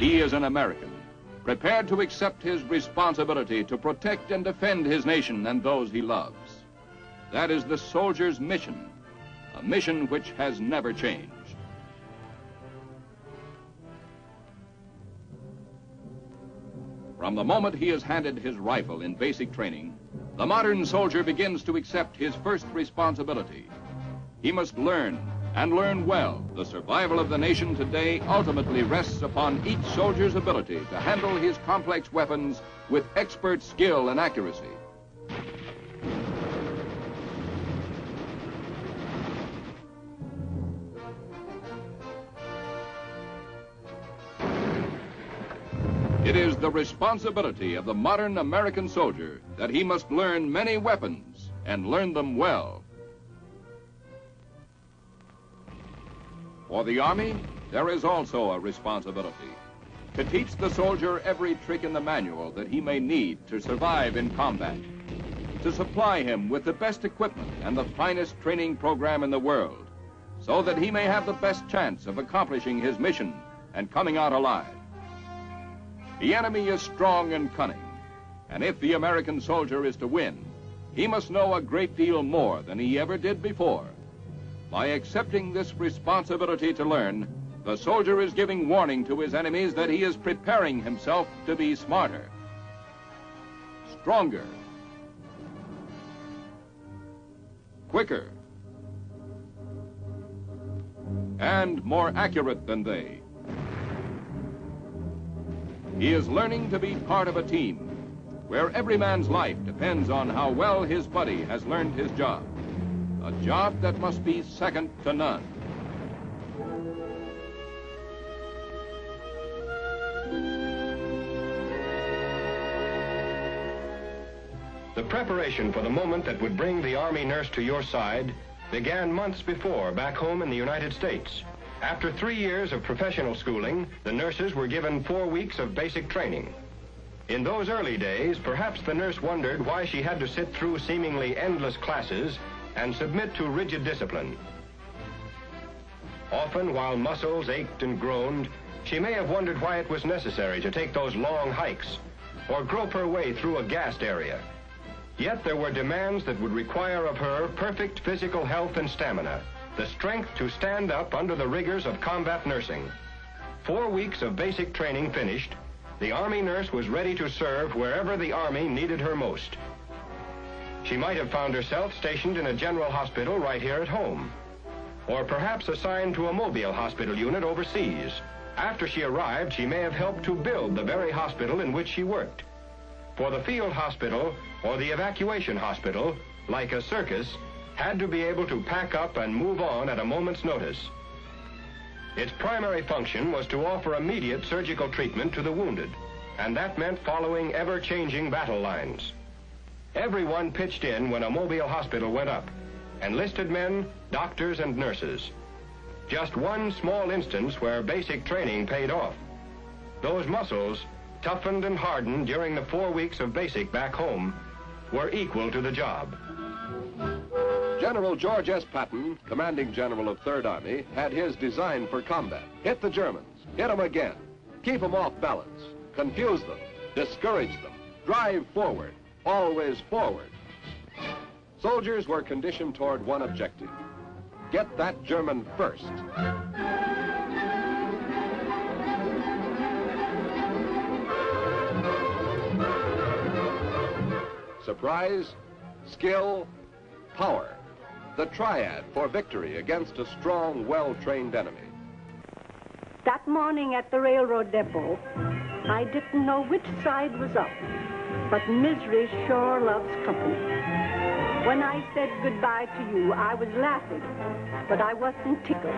He is an American, prepared to accept his responsibility to protect and defend his nation and those he loves. That is the soldier's mission, a mission which has never changed. From the moment he is handed his rifle in basic training, the modern soldier begins to accept his first responsibility. He must learn, and learn well. The survival of the nation today ultimately rests upon each soldier's ability to handle his complex weapons with expert skill and accuracy. It is the responsibility of the modern American soldier that he must learn many weapons and learn them well. For the Army, there is also a responsibility to teach the soldier every trick in the manual that he may need to survive in combat, to supply him with the best equipment and the finest training program in the world, so that he may have the best chance of accomplishing his mission and coming out alive. The enemy is strong and cunning, and if the American soldier is to win, he must know a great deal more than he ever did before. By accepting this responsibility to learn, the soldier is giving warning to his enemies that he is preparing himself to be smarter, stronger, quicker, and more accurate than they. He is learning to be part of a team where every man's life depends on how well his buddy has learned his job. A job that must be second to none. The preparation for the moment that would bring the Army nurse to your side began months before back home in the United States. After 3 years of professional schooling, the nurses were given 4 weeks of basic training. In those early days, perhaps the nurse wondered why she had to sit through seemingly endless classes and submit to rigid discipline. Often, while muscles ached and groaned, she may have wondered why it was necessary to take those long hikes or grope her way through a gassed area. Yet there were demands that would require of her perfect physical health and stamina, the strength to stand up under the rigors of combat nursing. 4 weeks of basic training finished, the Army nurse was ready to serve wherever the Army needed her most. She might have found herself stationed in a general hospital right here at home, or perhaps assigned to a mobile hospital unit overseas. After she arrived, she may have helped to build the very hospital in which she worked. For the field hospital or the evacuation hospital, like a circus, had to be able to pack up and move on at a moment's notice. Its primary function was to offer immediate surgical treatment to the wounded, and that meant following ever-changing battle lines. Everyone pitched in when a mobile hospital went up: enlisted men, doctors, and nurses. Just one small instance where basic training paid off. Those muscles, toughened and hardened during the 4 weeks of basic back home, were equal to the job. General George S. Patton, commanding general of 3rd Army, had his design for combat. Hit the Germans, hit them again, keep them off balance, confuse them, discourage them, drive forward, always forward. Soldiers were conditioned toward one objective: get that German first. Surprise, skill, power. The triad for victory against a strong, well-trained enemy. That morning at the railroad depot, I didn't know which side was up, but misery sure loves company. When I said goodbye to you, I was laughing, but I wasn't tickled.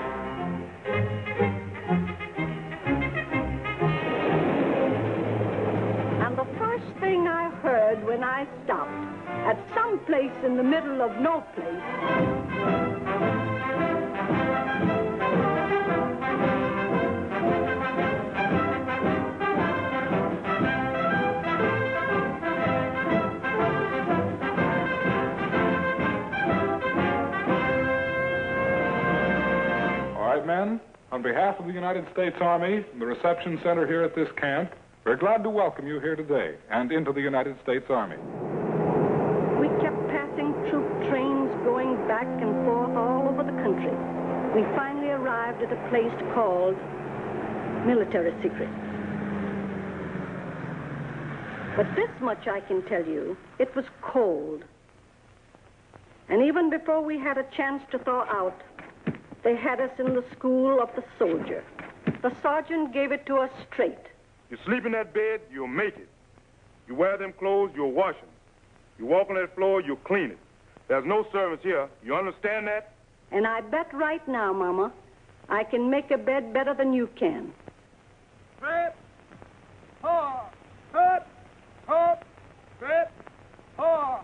And the first thing I heard when I stopped at some place in the middle of no place, All right, men, On behalf of the United States Army and the reception center here at this camp, we're glad to welcome you here today and into the United States Army. We kept passing troop trains going back and forth all over the country. We finally arrived at a place called Military Secret. But this much I can tell you, it was cold. And even before we had a chance to thaw out, they had us in the school of the soldier. The sergeant gave it to us straight. You sleep in that bed, you'll make it. You wear them clothes, you'll wash them. You walk on that floor, you'll clean it. There's no servants here. You understand that? And I bet right now, Mama, I can make a bed better than you can. Trip, haw, trip, hop, trip, haw.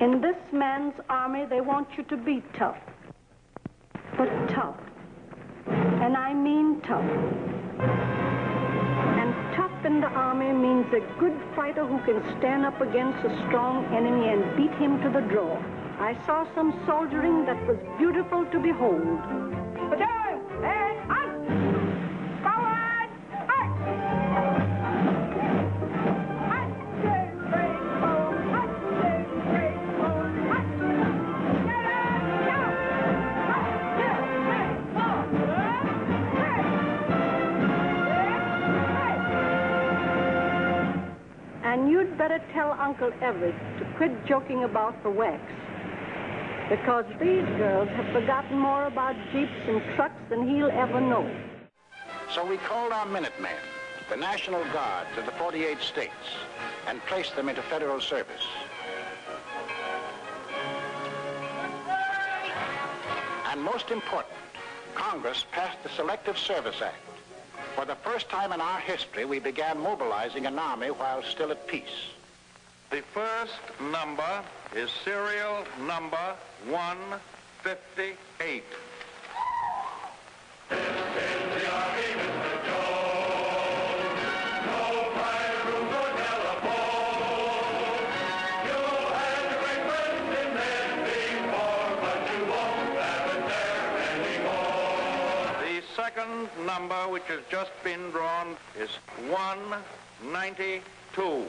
In this man's army, they want you to be tough. But tough. And I mean tough. And tough in the army means a good fighter who can stand up against a strong enemy and beat him to the draw. I saw some soldiering that was beautiful to behold. And you'd better tell Uncle Everett to quit joking about the wax. Because these girls have forgotten more about jeeps and trucks than he'll ever know. So we called our Minutemen, the National Guards of the 48 states, and placed them into federal service. And most important, Congress passed the Selective Service Act. For the first time in our history, we began mobilizing an army while still at peace. The first number is serial number 158. Second number, which has just been drawn, is 192.